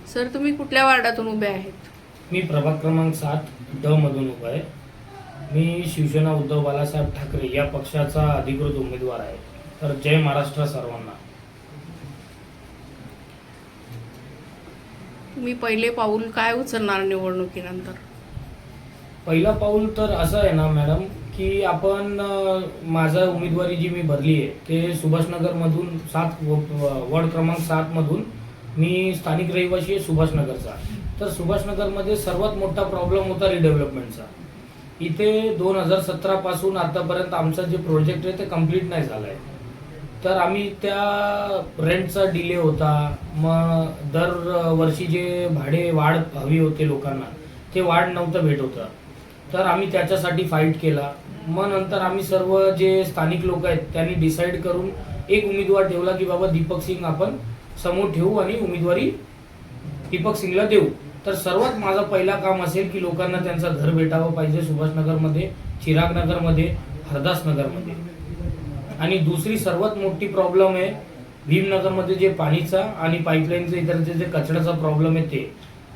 Sir, तुम्ही कुठल्या वार्डातून उभे आहेत? मी प्रभाग क्रमांक 7 ड मधून उभा आहे. मी शिवसेना उद्धव बाळासाहेब ठाकरे या पक्षाचा अधिकृत उमेदवार आहे. तर जय महाराष्ट्र सर्वांना. तुम्ही पहिले पाऊल काय उचलणार निवडणुकीनंतर? पहिला पाऊल तर असं आहे ना मॅडम, की आपण माझा उमेदवारी जी मी भरली आहे ते सुभाषनगरमधून 7 वॉर्ड क्रमांक 7 मधून. मी स्थानिक रहिवासी आहे सुभाषनगरचा. तर सुभाषनगरमध्ये सर्वात मोठा प्रॉब्लेम होता रिडेव्हलपमेंटचा. इथे 2017 पासून आतापर्यंत आमचा जे प्रोजेक्ट आहे ते कम्प्लीट नाही झाला आहे. तर आम्ही त्या रेंटचा डिले होता, मग दरवर्षी जे भाडे वाढ हवी होते लोकांना ते वाढ नव्हतं भेट होतं. तर आम्ही त्याच्यासाठी फाईट केला. मग नंतर आम्ही सर्व जे स्थानिक लोक आहेत त्यांनी डिसाईड करून एक उमेदवार ठेवला की बाबा दीपक सिंग आपण समोर ठेवू आणि उमेदवारी दीपक सिंगला देऊ. तर सर्वात माझं पहिला काम असेल की लोकांना त्यांचं घर भेटावं पाहिजे सुभाषनगरमध्ये, चिरागनगरमध्ये, हरदासनगरमध्ये. आणि दुसरी सर्वात मोठी प्रॉब्लेम आहे भीमनगरमध्ये जे पाणीचा आणि पाईपलाईनचा इतर जे कचऱ्याचा प्रॉब्लेम आहे ते.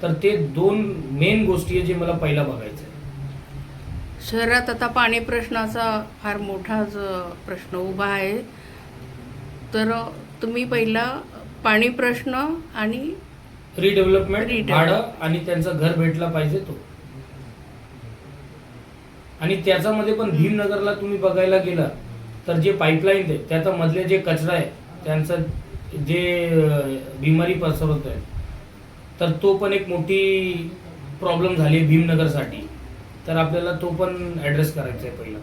तर ते 2 मेन गोष्टी आहे जे मला पहिला बघायचं आहे. शहरात आता पाणी प्रश्नाचा फार मोठाच प्रश्न उभा आहे. तर तुम्ही पहिला पाणी प्रश्न आणि रिडेव्हलपमेंट, भाडं आणि त्यांचं घर भेटला पाहिजे तो. आणि त्याच्यामध्ये पण भीमनगरला तुम्ही बघायला गेला तर जे पाईपलाईन आहे त्याचा मधले जे कचरा आहे त्यांचं जे बिमारी पसरवत आहे, तर तो पण एक मोठी प्रॉब्लेम झाली आहे भीमनगरसाठी. तर आपल्याला तो पण ॲड्रेस करायचा आहे पहिला.